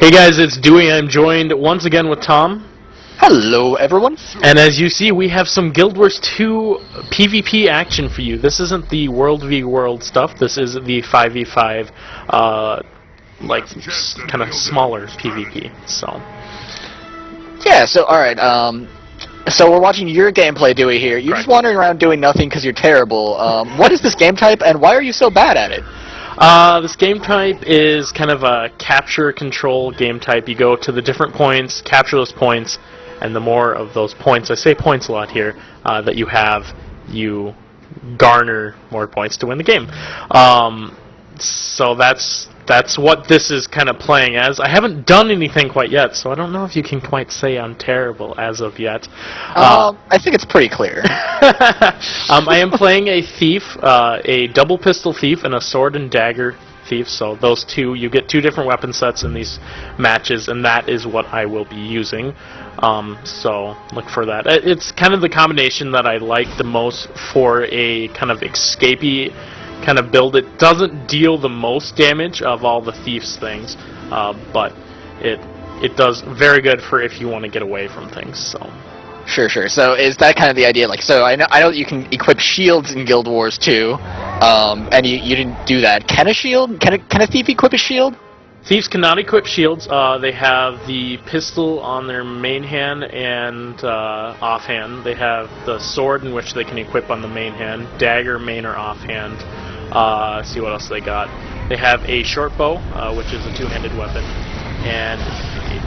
Hey guys, it's Dewey. I'm joined once again with Tom. Hello, everyone. And as you see, we have some Guild Wars 2 PvP action for you. This isn't the World v World stuff. This is the 5v5, kind of smaller PvP. So. Yeah. So, all right. So we're watching your gameplay, Dewey. Here, you're just wandering around doing nothing because you're terrible. What is this game type, and why are you so bad at it? This game type is kind of a capture-control game type. You go to the different points, capture those points, and the more of those points, I say points a lot here, that you have, you garner more points to win the game. So that's what this is kind of playing as. I haven't done anything quite yet, so I don't know if you can quite say I'm terrible as of yet. I think it's pretty clear. I am playing a thief, a double pistol thief and a sword and dagger thief, so those two, you get two different weapon sets in these matches, and that is what I will be using. So look for that. It's kind of the combination that I like the most for a kind of escapey kind of build. It doesn't deal the most damage of all the thief's things, but it does very good for if you want to get away from things. So. Sure. So is that kind of the idea? Like, so I know that you can equip shields in Guild Wars 2, and you didn't do that. Can a shield? Can a thief equip a shield? Thieves cannot equip shields. They have the pistol on their main hand and offhand. They have the sword, in which they can equip on the main hand. Dagger, main or offhand. Let's see what else they got. They have a short bow, which is a two-handed weapon, and I'm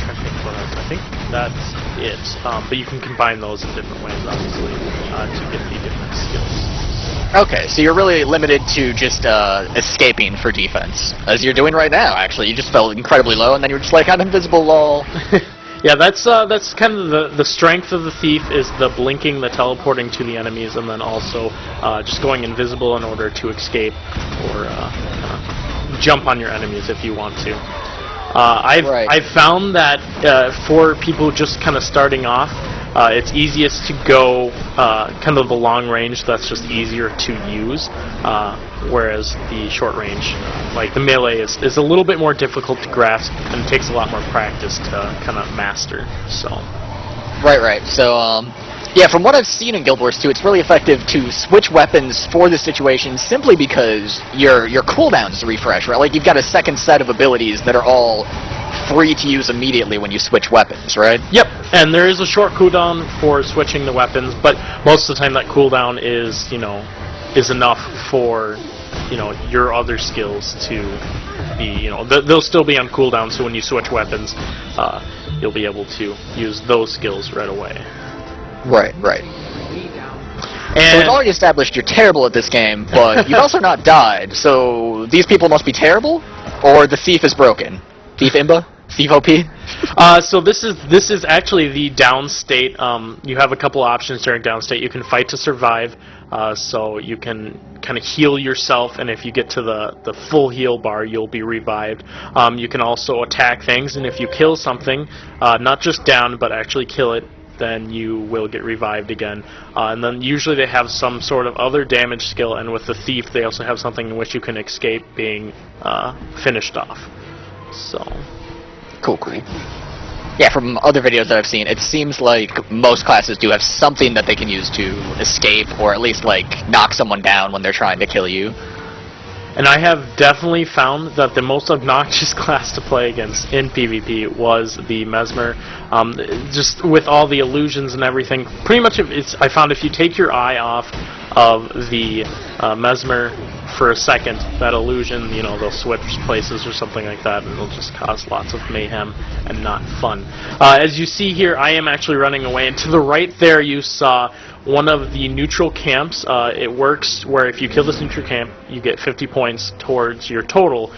trying to think what else. I think that's it. But you can combine those in different ways, obviously, to get the different skills. Okay, so you're really limited to just escaping for defense, as you're doing right now. Actually, you just fell incredibly low, and then you were just like, "I'm invisible, lol." Yeah, that's kind of the strength of the thief, is the blinking, the teleporting to the enemies, and then also just going invisible in order to escape or jump on your enemies if you want to. I've found that for people just kind of starting off, it's easiest to go kind of the long range. That's just easier to use, whereas the short range, like the melee, is a little bit more difficult to grasp and takes a lot more practice to kind of master. So. Right. So, yeah, from what I've seen in Guild Wars 2, it's really effective to switch weapons for the situation simply because your cooldowns refresh, right? Like, you've got a second set of abilities that are all free to use immediately when you switch weapons, right? Yep, and there is a short cooldown for switching the weapons, but most of the time that cooldown is enough for, your other skills to be, they'll still be on cooldown, so when you switch weapons, you'll be able to use those skills right away. Right. And so we've already established you're terrible at this game, but you've also not died, so these people must be terrible, or the thief is broken. Thief Imba? Thief OP? So this is actually the down state. You have a couple options during down state. You can fight to survive, so you can kind of heal yourself, and if you get to the full heal bar, you'll be revived. You can also attack things, and if you kill something, not just down, but actually kill it, then you will get revived again. And then usually they have some sort of other damage skill, and with the thief they also have something in which you can escape being finished off. So. Cool. Yeah, from other videos that I've seen, it seems like most classes do have something that they can use to escape, or at least, like, knock someone down when they're trying to kill you. And I have definitely found that the most obnoxious class to play against in PvP was the Mesmer. Just with all the illusions and everything, pretty much I found if you take your eye off of the Mesmer for a second, that illusion, they'll switch places or something like that, and it'll just cause lots of mayhem and not fun. As you see here, I am actually running away, and to the right there you saw one of the neutral camps. It works where if you kill this neutral camp, you get 50 points towards your total.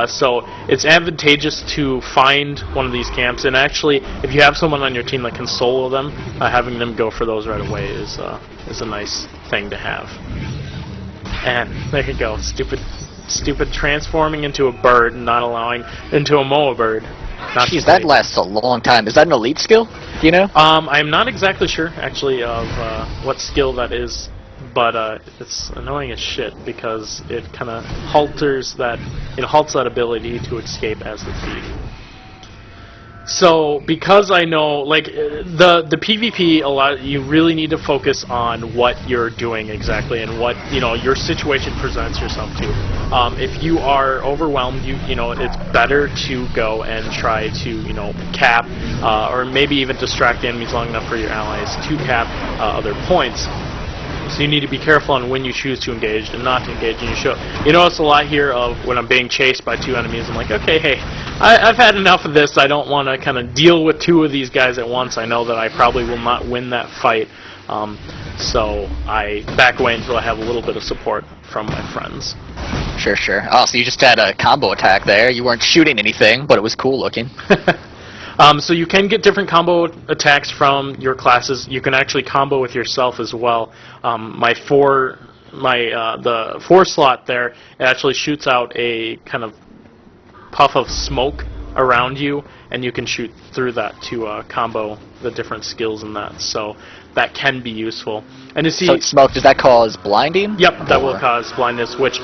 So it's advantageous to find one of these camps, and actually, if you have someone on your team that can solo them, having them go for those right away is a nice thing to have. And there you go, stupid transforming into a bird and not allowing into a Moa bird. Jeez, that lasts a long time. Is that an elite skill? Do you know? I'm not exactly sure, actually, of what skill that is, but it's annoying as shit because it kind of halts that ability to escape as the thief. So because I know, like, the PvP, you really need to focus on what you're doing exactly and what your situation presents yourself to. If you are overwhelmed, it's better to go and try to cap or maybe even distract the enemies long enough for your allies to cap other points. So you need to be careful on when you choose to engage and not to engage. And you notice a lot here of when I'm being chased by two enemies, I'm like, okay, hey, I've had enough of this. I don't want to kind of deal with two of these guys at once. I know that I probably will not win that fight. So I back away until I have a little bit of support from my friends. Sure. Oh, so you just had a combo attack there. You weren't shooting anything, but it was cool looking. So you can get different combo attacks from your classes. You can actually combo with yourself as well. The 4 slot there, it actually shoots out a kind of puff of smoke around you, and you can shoot through that to combo the different skills in that. So that can be useful. And to see, so smoke, does that cause blinding? Yep, that will cause blindness, which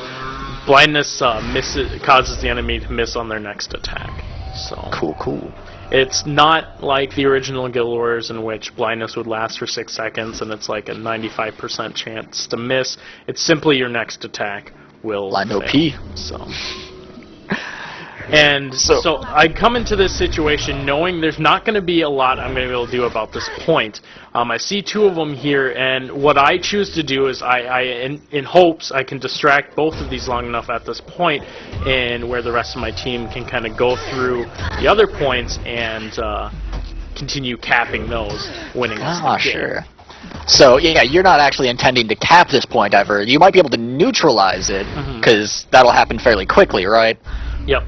blindness causes the enemy to miss on their next attack. So Cool. It's not like the original Guild Wars in which blindness would last for 6 seconds and it's like a 95% chance to miss. It's simply your next attack will Blind fail. OP. So I come into this situation knowing there's not going to be a lot I'm going to be able to do about this point. I see 2 of them here, and what I choose to do is in hopes I can distract both of these long enough at this point, and where the rest of my team can kind of go through the other points and continue capping those, winning this game. Sure. So, yeah, you're not actually intending to cap this point ever. You might be able to neutralize it, because that'll happen fairly quickly, right? Yep.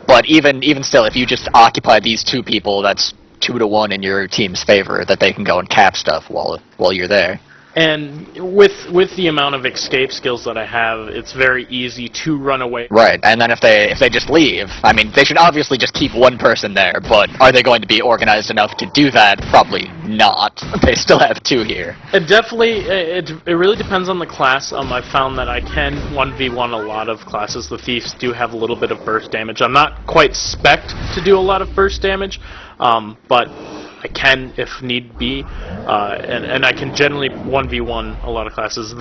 But even still, if you just occupy these 2 people, that's 2-to-1 in your team's favor that they can go and cap stuff while you're there. And with the amount of escape skills that I have, it's very easy to run away. Right, and then if they just leave, I mean, they should obviously just keep 1 person there, but are they going to be organized enough to do that? Probably not. They still have 2 here. It definitely, it really depends on the class. I've found that I can 1v1 a lot of classes. The Thieves do have a little bit of burst damage. I'm not quite spec'd to do a lot of burst damage, but I can if need be, and I can generally 1v1 a lot of classes.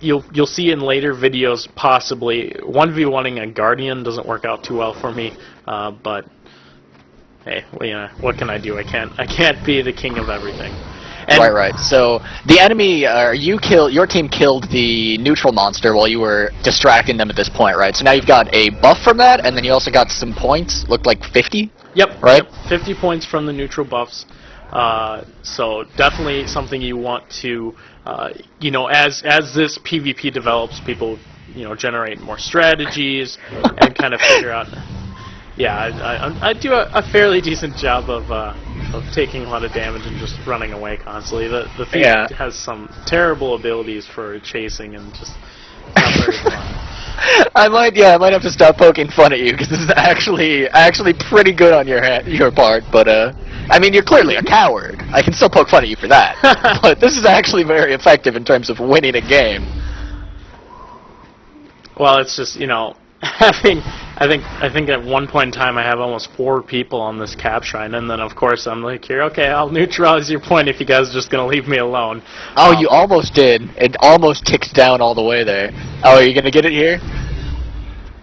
You'll see in later videos, possibly 1v1ing a Guardian doesn't work out too well for me, but hey, what can I do? I can't be the king of everything. And right. So the enemy, your team killed the neutral monster while you were distracting them at this point, right? So now you've got a buff from that, and then you also got some points. Looked like 50. Yep. Right. Yep, 50 points from the neutral buffs. So definitely something you want to, as this PvP develops, people, generate more strategies and kind of figure out. Yeah, I do a fairly decent job of taking a lot of damage and just running away constantly. The thief has some terrible abilities for chasing and just not very fun. I might have to stop poking fun at you because this is actually pretty good on your part. But I mean, you're clearly a coward. I can still poke fun at you for that. But this is actually very effective in terms of winning a game. Well, it's just I think at one point in time I have almost 4 people on this cap shrine, and then of course I'm like, here, okay, I'll neutralize your point if you guys are just gonna leave me alone. Oh, you almost did. It almost ticked down all the way there. Oh, are you gonna get it here?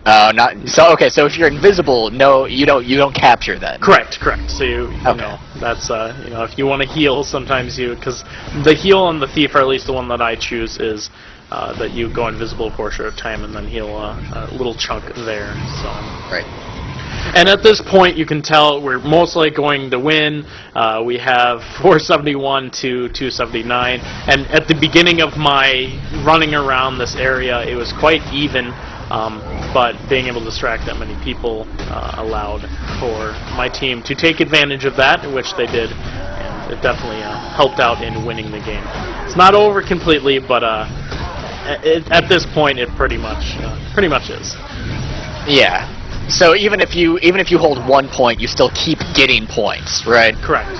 Oh, not so. Okay, so if you're invisible, no, you don't capture then. Correct. So you know that's if you want to heal, sometimes because the heal on the thief, or at least the one that I choose, is that you go invisible for a short time and then heal a little chunk there. So. Right. And at this point, you can tell we're mostly going to win. We have 471 to 279. And at the beginning of my running around this area, it was quite even. But being able to distract that many people allowed for my team to take advantage of that, which they did. And it definitely helped out in winning the game. It's not over completely, but at this point, it pretty much is. Yeah. So even if you hold 1 point, you still keep getting points, right? Correct.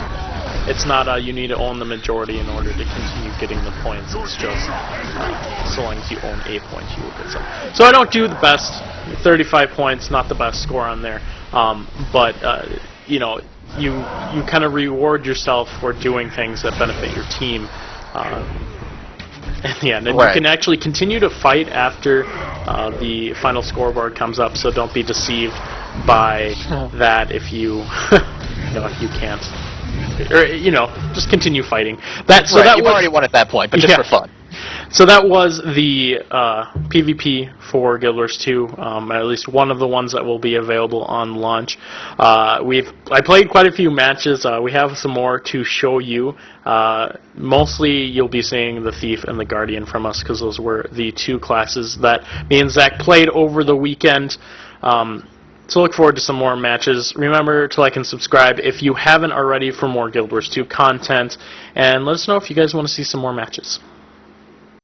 it's not you need to own the majority in order to continue getting the points. It's just so long as you own a point, you will get some. So I don't do the best. 35 points, not the best score on there, but you know, you kind of reward yourself for doing things that benefit your team. In the end, and you can actually continue to fight after the final scoreboard comes up. So don't be deceived by that if you, if you can't, or just continue fighting. That you've already won at that point, but just for fun. So that was the PvP for Guild Wars 2, at least one of the ones that will be available on launch. I played quite a few matches. We have some more to show you. Mostly you'll be seeing the Thief and the Guardian from us, because those were the two classes that me and Zach played over the weekend. So look forward to some more matches. Remember to like and subscribe if you haven't already for more Guild Wars 2 content, and let us know if you guys want to see some more matches.